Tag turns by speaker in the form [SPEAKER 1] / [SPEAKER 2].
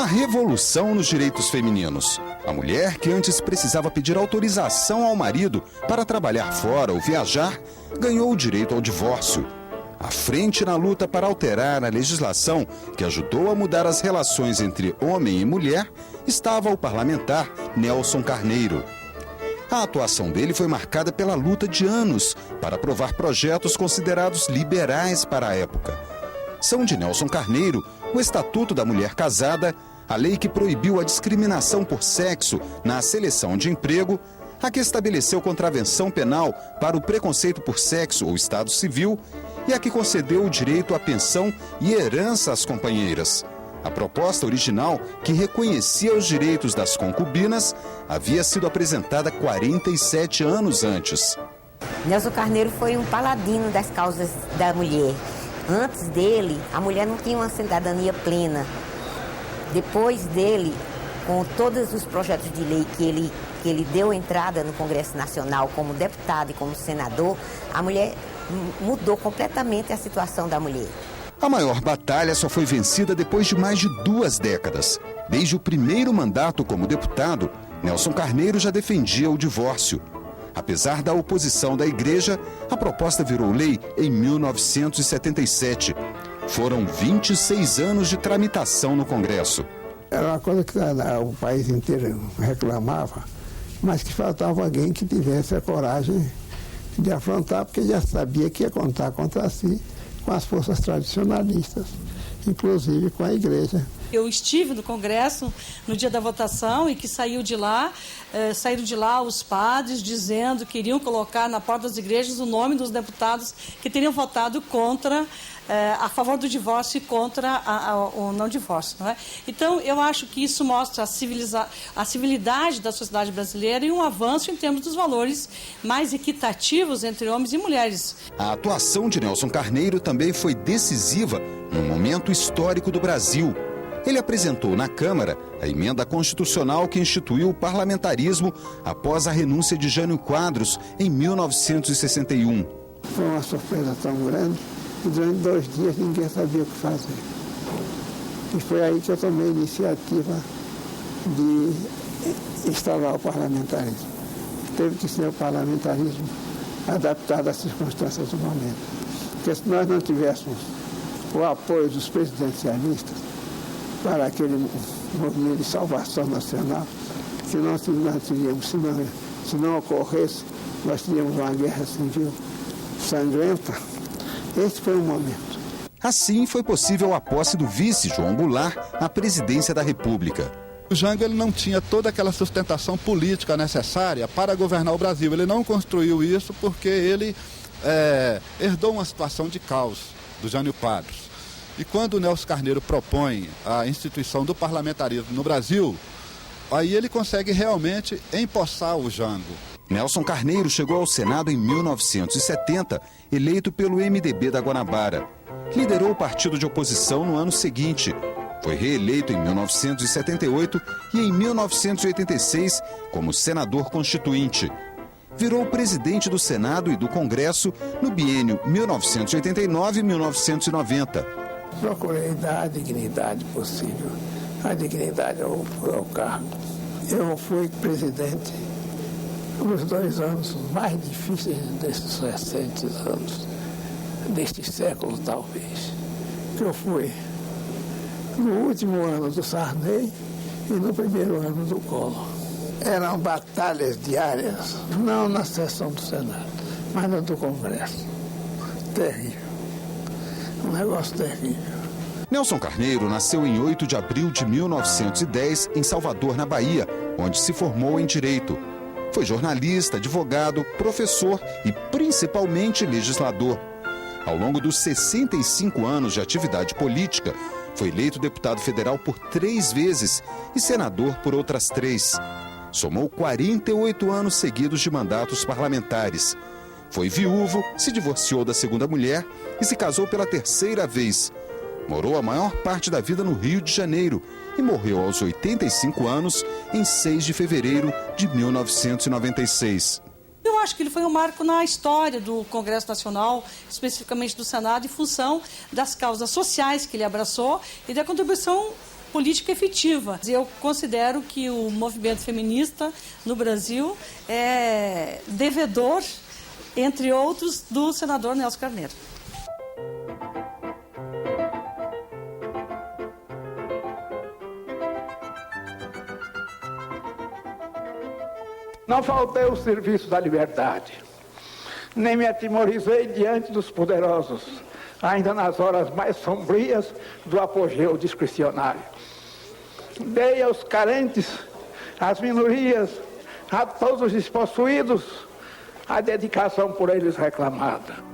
[SPEAKER 1] Uma revolução nos direitos femininos. A mulher, que antes precisava pedir autorização ao marido para trabalhar fora ou viajar, ganhou o direito ao divórcio. À frente na luta para alterar a legislação que ajudou a mudar as relações entre homem e mulher, estava o parlamentar Nelson Carneiro. A atuação dele foi marcada pela luta de anos para aprovar projetos considerados liberais para a época. São de Nelson Carneiro o Estatuto da Mulher Casada, a lei que proibiu a discriminação por sexo na seleção de emprego, a que estabeleceu contravenção penal para o preconceito por sexo ou estado civil e a que concedeu o direito à pensão e herança às companheiras. A proposta original, que reconhecia os direitos das concubinas, havia sido apresentada 47 anos antes.
[SPEAKER 2] Nelson Carneiro foi um paladino das causas da mulher. Antes dele, a mulher não tinha uma cidadania plena. Depois dele, com todos os projetos de lei que ele deu entrada no Congresso Nacional como deputado e como senador, a mulher mudou completamente a situação da mulher.
[SPEAKER 1] A maior batalha só foi vencida depois de mais de 2 décadas. Desde o primeiro mandato como deputado, Nelson Carneiro já defendia o divórcio. Apesar da oposição da igreja, a proposta virou lei em 1977. Foram 26 anos de tramitação no Congresso.
[SPEAKER 3] Era uma coisa que o país inteiro reclamava, mas que faltava alguém que tivesse a coragem de afrontar, porque já sabia que ia contar contra si com as forças tradicionalistas, inclusive com a igreja.
[SPEAKER 4] Eu estive no Congresso no dia da votação e que saíram de lá os padres dizendo que iriam colocar na porta das igrejas o nome dos deputados que teriam votado contra, a favor do divórcio e contra o não divórcio. Não é? Então, eu acho que isso mostra a civilidade da sociedade brasileira e um avanço em termos dos valores mais equitativos entre homens e mulheres.
[SPEAKER 1] A atuação de Nelson Carneiro também foi decisiva num momento histórico do Brasil. Ele apresentou na Câmara a emenda constitucional que instituiu o parlamentarismo após a renúncia de Jânio Quadros em 1961.
[SPEAKER 3] Foi uma surpresa tão grande que durante 2 dias ninguém sabia o que fazer. E foi aí que eu tomei a iniciativa de instalar o parlamentarismo. Teve que ser o parlamentarismo adaptado às circunstâncias do momento. Porque se nós não tivéssemos o apoio dos presidencialistas para aquele movimento de salvação nacional, se não ocorresse, nós teríamos uma guerra civil sangrenta. Esse foi o momento.
[SPEAKER 1] Assim foi possível a posse do vice João Goulart à presidência da República.
[SPEAKER 5] O Jango ele não tinha toda aquela sustentação política necessária para governar o Brasil. Ele não construiu isso porque ele herdou uma situação de caos do Jânio Quadros. E quando o Nelson Carneiro propõe a instituição do parlamentarismo no Brasil, aí ele consegue realmente empossar o Jango.
[SPEAKER 1] Nelson Carneiro chegou ao Senado em 1970, eleito pelo MDB da Guanabara. Liderou o partido de oposição no ano seguinte. Foi reeleito em 1978 e em 1986 como senador constituinte. Virou presidente do Senado e do Congresso no biênio 1989-1990.
[SPEAKER 3] Procurei dar a dignidade possível, a dignidade ao cargo. Eu fui presidente nos 2 anos mais difíceis desses recentes anos, deste século talvez, que eu fui no último ano do Sarney e no primeiro ano do Collor. Eram batalhas diárias, não na sessão do Senado, mas na do Congresso. Terrível. Um negócio terrível.
[SPEAKER 1] Nelson Carneiro nasceu em 8 de abril de 1910 em Salvador, na Bahia, onde se formou em Direito. Foi jornalista, advogado, professor e principalmente legislador. Ao longo dos 65 anos de atividade política, foi eleito deputado federal por 3 vezes e senador por outras 3. Somou 48 anos seguidos de mandatos parlamentares. Foi viúvo, se divorciou da segunda mulher e se casou pela 3ª vez. Morou a maior parte da vida no Rio de Janeiro e morreu aos 85 anos em 6 de fevereiro de 1996.
[SPEAKER 4] Eu acho que ele foi um marco na história do Congresso Nacional, especificamente do Senado, em função das causas sociais que ele abraçou e da contribuição política efetiva. Eu considero que o movimento feminista no Brasil é devedor, entre outros, do senador Nelson Carneiro.
[SPEAKER 3] Não faltei o serviço da liberdade, nem me atemorizei diante dos poderosos, ainda nas horas mais sombrias do apogeu discricionário. Dei aos carentes, às minorias, a todos os despossuídos, a dedicação por eles reclamada.